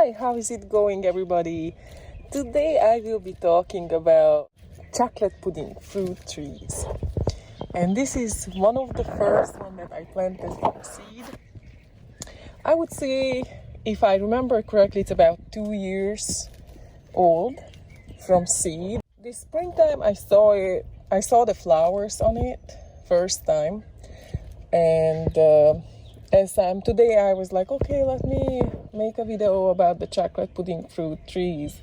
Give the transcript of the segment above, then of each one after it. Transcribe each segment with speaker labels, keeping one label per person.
Speaker 1: Hi, how is it going, everybody? Today I will be talking about chocolate pudding fruit trees. And this is one of the first one that I planted from seed. I would say, if I remember correctly, it's about 2 years old from seed. This springtime I saw it. I saw the flowers on it first time, and today I was like, okay, let me make a video about the chocolate pudding fruit trees.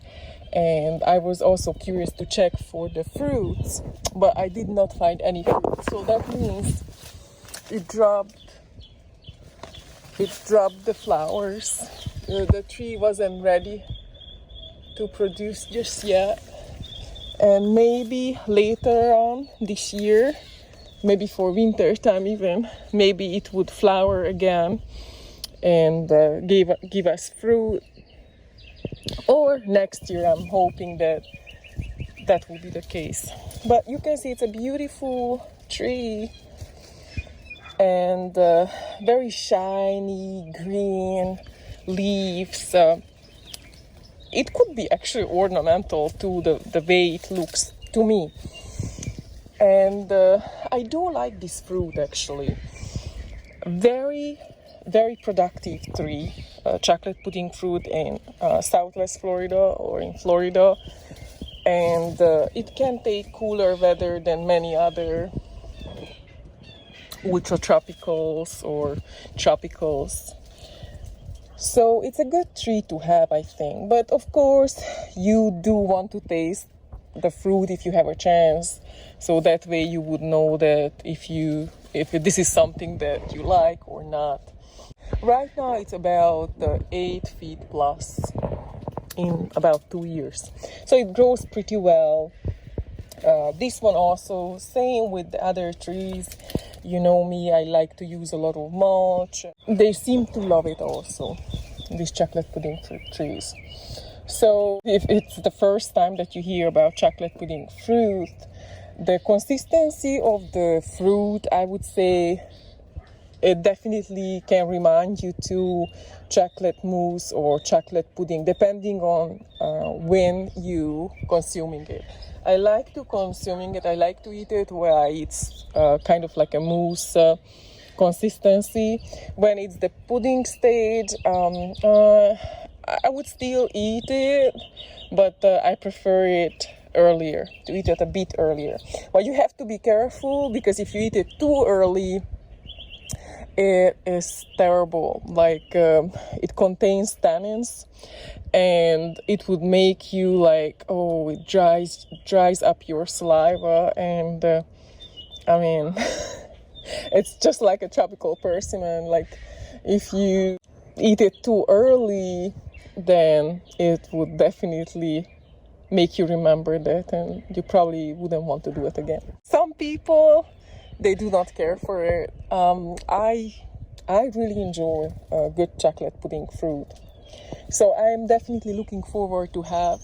Speaker 1: And I was also curious to check for the fruits, but I did not find any fruit. So that means it dropped the flowers. The tree wasn't ready to produce just yet. And maybe later on this year, maybe for winter time even, maybe it would flower again and give us fruit. Or next year, I'm hoping that will be the case. But you can see it's a beautiful tree and very shiny green leaves. It could be actually ornamental to the way it looks to me. And I do like this fruit actually. Very, very productive tree. Chocolate pudding fruit in Southwest Florida or in Florida. And it can take cooler weather than many other ultra tropicals or tropicals. So it's a good tree to have, I think. But of course, you do want to taste the fruit if you have a chance. So that way you would know that if this is something that you like or not. Right now it's about 8 feet plus in about 2 years. So it grows pretty well. This one also, same with the other trees. You know me, I like to use a lot of mulch. They seem to love it also, these chocolate pudding fruit trees. So if it's the first time that you hear about chocolate pudding fruit, the consistency of the fruit, I would say, it definitely can remind you to chocolate mousse or chocolate pudding, depending on when you consuming it. I like to consuming it. I like to eat it where it's kind of like a mousse consistency. When it's the pudding stage, I would still eat it, but I prefer it earlier, to eat it a bit earlier. But you have to be careful, because if you eat it too early, it is terrible. Like it contains tannins, and it would make you like, oh, it dries up your saliva, and I mean, it's just like a tropical persimmon. Like if you eat it too early, then it would definitely make you remember that, and you probably wouldn't want to do it again. Some people, they do not care for it. I really enjoy good chocolate pudding fruit. So I'm definitely looking forward to have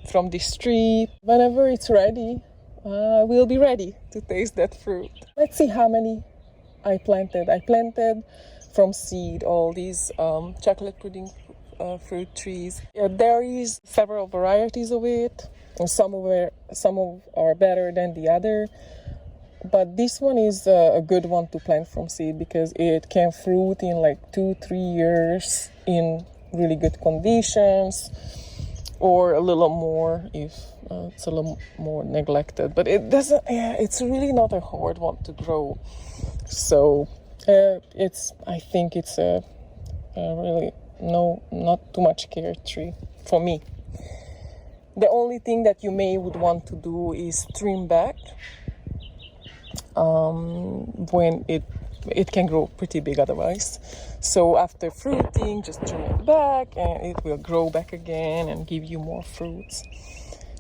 Speaker 1: from this tree. Whenever it's ready, we'll be ready to taste that fruit. Let's see how many I planted. I planted from seed all these chocolate pudding fruit trees. There is several varieties of it, and some are better than the other. But this one is a good one to plant from seed, because it can fruit in like 2-3 years in really good conditions, or a little more if it's a little more neglected. But it doesn't. It's really not a hard one to grow. So I think it's a really not too much care tree for me. The only thing that you would want to do is trim back. When it can grow pretty big otherwise. So after fruiting, just trim it back, and it will grow back again and give you more fruits.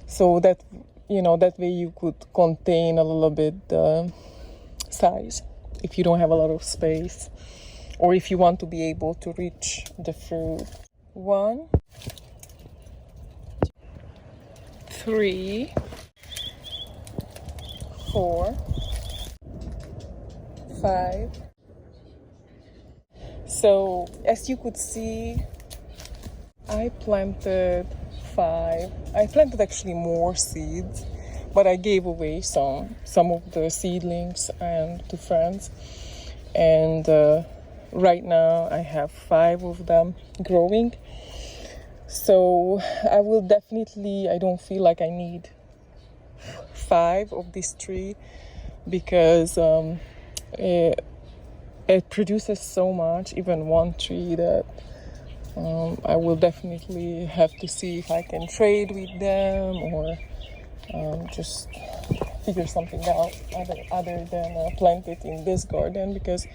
Speaker 1: So that way you could contain a little bit size if you don't have a lot of space, or if you want to be able to reach the fruit. 1, 3, 4, 5. So as you could see, I planted 5. I planted actually more seeds, but I gave away some of the seedlings and to friends. And right now I have 5 of them growing. So I will definitely, I don't feel like I need 5 of this tree because it produces so much, even one tree, that I will definitely have to see if I can trade with them or just figure something out other than plant it in this garden, because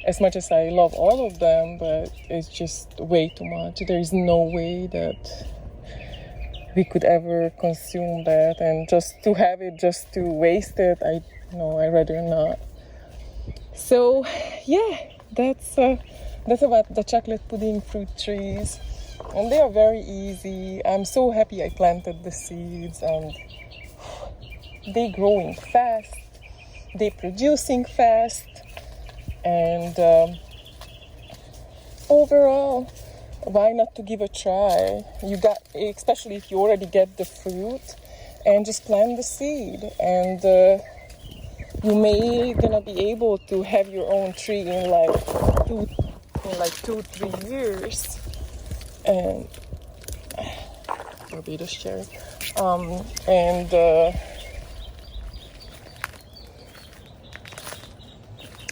Speaker 1: as much as I love all of them, but it's just way too much. There is no way that we could ever consume that, and just to have it, just to waste it, I rather not. So yeah, that's about the chocolate pudding fruit trees, and they are very easy. I'm so happy I planted the seeds, and they growing fast, they producing fast, and overall, why not to give a try? Especially if you already get the fruit, and just plant the seed, and you may gonna be able to have your own tree in like 2-3 years. And Barbados cherry, and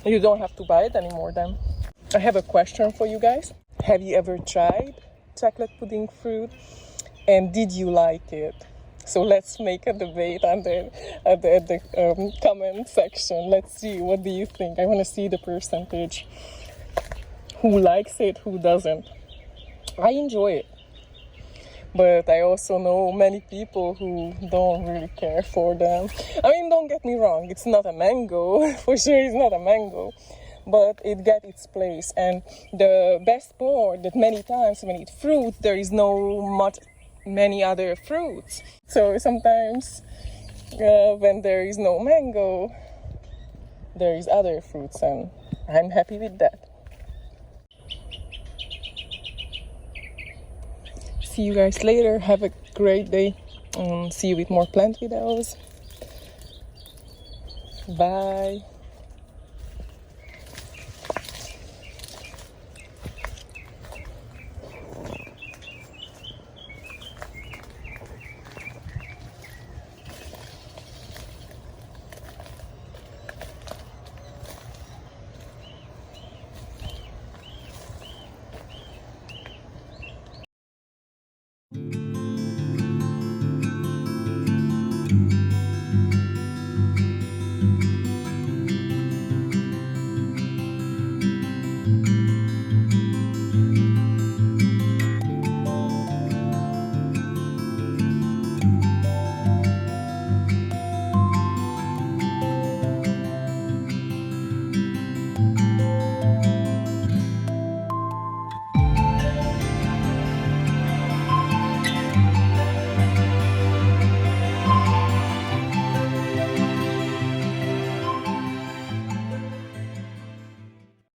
Speaker 1: you don't have to buy it anymore then. I have a question for you guys. Have you ever tried chocolate pudding fruit, and did you like it? So let's make a debate at the comment section. Let's see, what do you think? I want to see the percentage. Who likes it, who doesn't? I enjoy it, but I also know many people who don't really care for them. I mean, don't get me wrong, it's not a mango. For sure it's not a mango, but it gets its place. And the best part, that many times when you eat fruit, there is many other fruits. So sometimes when there is no mango, there is other fruits, and I'm happy with that. See you guys later. Have a great day. See you with more plant videos. Bye.